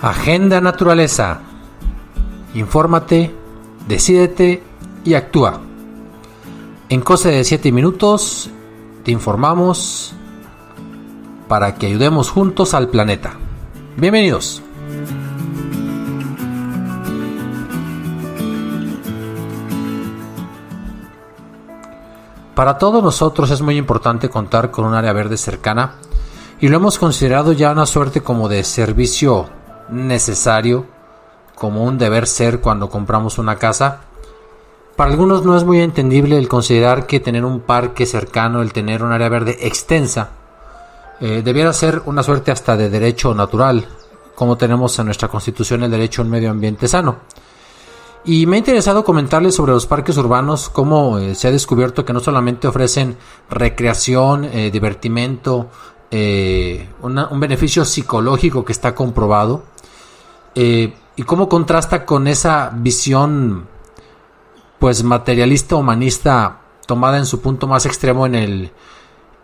Agenda Naturaleza. Infórmate, decídete y actúa. En cosa de 7 minutos te informamos para que ayudemos juntos al planeta. Bienvenidos. Para todos nosotros es muy importante contar con un área verde cercana y lo hemos considerado ya una suerte como de servicio necesario, como un deber ser cuando compramos una casa. Para algunos no es muy entendible el considerar que tener un parque cercano, el tener un área verde extensa, debiera ser una suerte hasta de derecho natural, como tenemos en nuestra Constitución el derecho a un medio ambiente sano. Y me ha interesado comentarles sobre los parques urbanos, cómo se ha descubierto que no solamente ofrecen recreación, divertimento, un beneficio psicológico que está comprobado, y cómo contrasta con esa visión pues materialista, humanista, tomada en su punto más extremo, en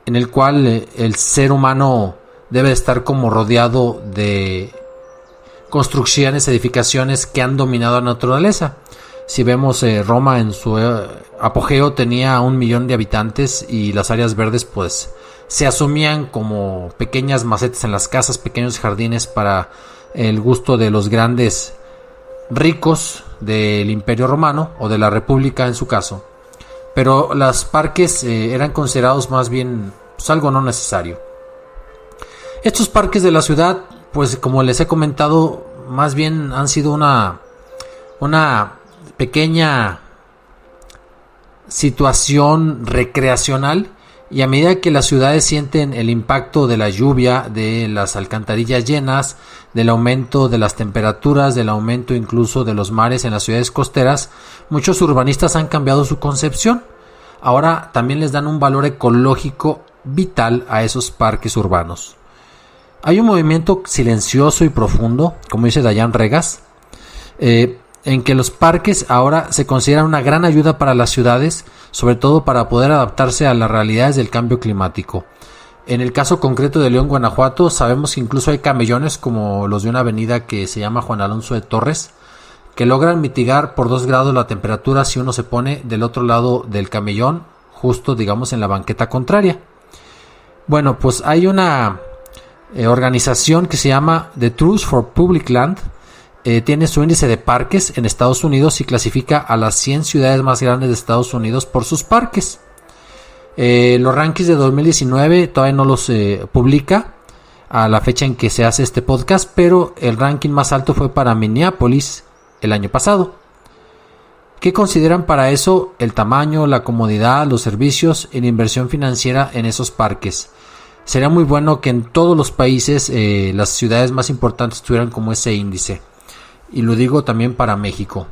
el cual el ser humano debe estar como rodeado de construcciones, edificaciones que han dominado la naturaleza. Si vemos Roma en su apogeo tenía 1 millón de habitantes y las áreas verdes pues se asumían como pequeñas macetas en las casas, pequeños jardines para el gusto de los grandes ricos del Imperio Romano o de la República en su caso. Pero los parques eran considerados más bien pues, algo no necesario. Estos parques de la ciudad, pues como les he comentado, más bien han sido una pequeña situación recreacional, y a medida que las ciudades sienten el impacto de la lluvia, de las alcantarillas llenas, del aumento de las temperaturas, del aumento incluso de los mares en las ciudades costeras, muchos urbanistas han cambiado su concepción. Ahora también les dan un valor ecológico vital a esos parques urbanos. Hay un movimiento silencioso y profundo, como dice Dayan Regas, en que los parques ahora se consideran una gran ayuda para las ciudades, sobre todo para poder adaptarse a las realidades del cambio climático. En el caso concreto de León, Guanajuato, sabemos que incluso hay camellones como los de una avenida que se llama Juan Alonso de Torres, que logran mitigar por 2 grados la temperatura si uno se pone del otro lado del camellón, justo digamos en la banqueta contraria. Bueno, pues hay una organización que se llama The Trust for Public Land. Tiene su índice de parques en Estados Unidos y clasifica a las 100 ciudades más grandes de Estados Unidos por sus parques. Los rankings de 2019 todavía no los publica a la fecha en que se hace este podcast, pero el ranking más alto fue para Minneapolis el año pasado. ¿Qué consideran para eso? El tamaño, la comodidad, los servicios y la inversión financiera en esos parques. Sería muy bueno que en todos los países las ciudades más importantes tuvieran como ese índice. Y lo digo también para México.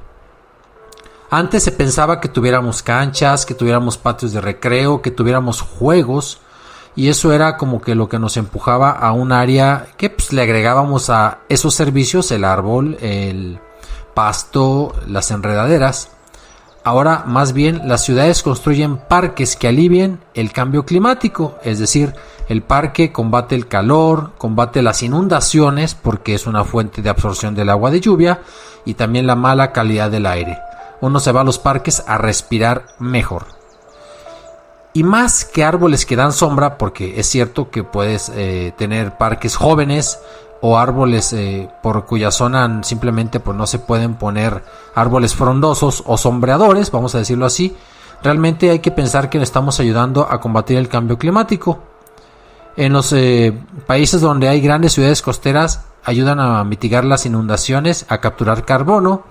Antes se pensaba que tuviéramos canchas, que tuviéramos patios de recreo, que tuviéramos juegos, y eso era como que lo que nos empujaba a un área que pues, le agregábamos a esos servicios el árbol, el pasto, las enredaderas. Ahora más bien las ciudades construyen parques que alivien el cambio climático, es decir, el parque combate el calor, combate las inundaciones porque es una fuente de absorción del agua de lluvia, y también la mala calidad del aire. Uno se va a los parques a respirar mejor. Y más que árboles que dan sombra, porque es cierto que puedes tener parques jóvenes o árboles por cuya zona simplemente pues, no se pueden poner árboles frondosos o sombreadores, vamos a decirlo así. Realmente hay que pensar que le estamos ayudando a combatir el cambio climático. En los países donde hay grandes ciudades costeras ayudan a mitigar las inundaciones, a capturar carbono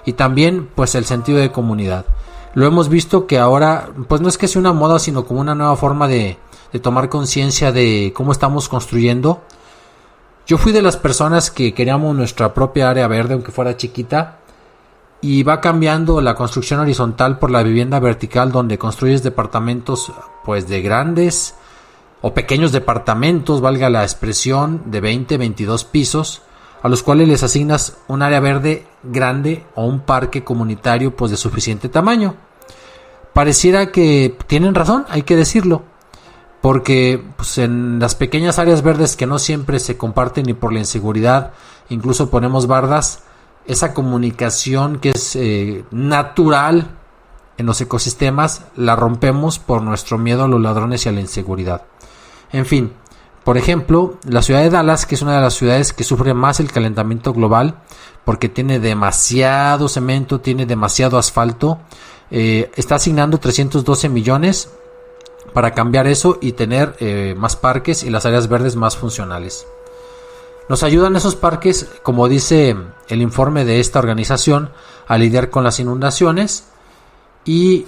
y también pues el sentido de comunidad. Lo hemos visto que ahora pues no es que sea una moda, sino como una nueva forma de tomar conciencia de cómo estamos construyendo. Yo fui de las personas que queríamos nuestra propia área verde, aunque fuera chiquita, y va cambiando la construcción horizontal por la vivienda vertical, donde construyes departamentos pues de grandes o pequeños departamentos, valga la expresión, de 20, 22 pisos, a los cuales les asignas un área verde grande o un parque comunitario pues de suficiente tamaño. Pareciera que tienen razón, hay que decirlo, porque pues, en las pequeñas áreas verdes que no siempre se comparten y por la inseguridad incluso ponemos bardas, esa comunicación que es natural en los ecosistemas la rompemos por nuestro miedo a los ladrones y a la inseguridad. En fin, por ejemplo, la ciudad de Dallas, que es una de las ciudades que sufre más el calentamiento global porque tiene demasiado cemento, tiene demasiado asfalto, está asignando 312 millones para cambiar eso y tener más parques y las áreas verdes más funcionales. Nos ayudan esos parques, como dice el informe de esta organización, a lidiar con las inundaciones, y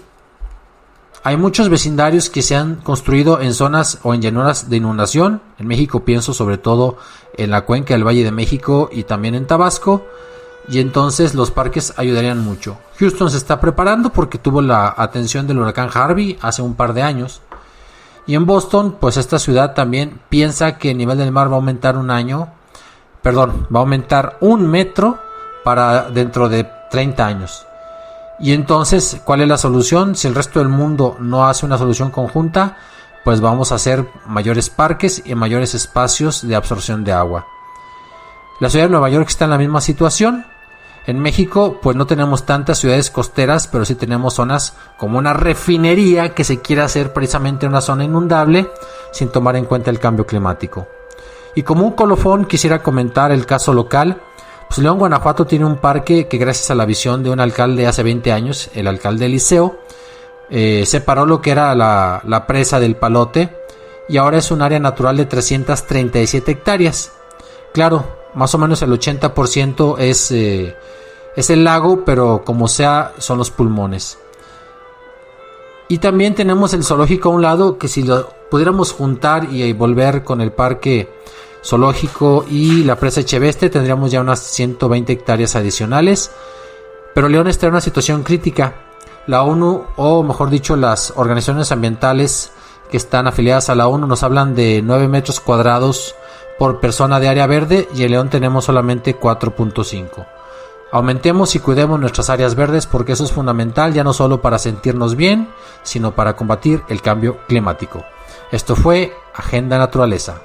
hay muchos vecindarios que se han construido en zonas o en llanuras de inundación. En México pienso sobre todo en la cuenca del Valle de México y también en Tabasco, y entonces los parques ayudarían mucho. Houston se está preparando porque tuvo la atención del huracán Harvey hace un par de años. Y en Boston, pues esta ciudad también piensa que el nivel del mar va a aumentar va a aumentar 1 metro para dentro de 30 años. Y entonces, ¿cuál es la solución? Si el resto del mundo no hace una solución conjunta, pues vamos a hacer mayores parques y mayores espacios de absorción de agua. La ciudad de Nueva York está en la misma situación. En México, pues no tenemos tantas ciudades costeras, pero sí tenemos zonas como una refinería que se quiere hacer precisamente en una zona inundable sin tomar en cuenta el cambio climático. Y como un colofón quisiera comentar el caso local. Pues León, Guanajuato tiene un parque que gracias a la visión de un alcalde hace 20 años, el alcalde Eliseo, separó lo que era la presa del Palote y ahora es un área natural de 337 hectáreas. Claro, más o menos el 80% es el lago, pero como sea son los pulmones. Y también tenemos el zoológico a un lado, que si lo pudiéramos juntar y volver con el parque zoológico y la presa Echeveste, tendríamos ya unas 120 hectáreas adicionales. Pero León está en una situación crítica. La ONU, o mejor dicho las organizaciones ambientales que están afiliadas a la ONU, nos hablan de 9 metros cuadrados por persona de área verde, y en León tenemos solamente 4.5. Aumentemos y cuidemos nuestras áreas verdes, porque eso es fundamental, ya no solo para sentirnos bien, sino para combatir el cambio climático. Esto fue Agenda Naturaleza.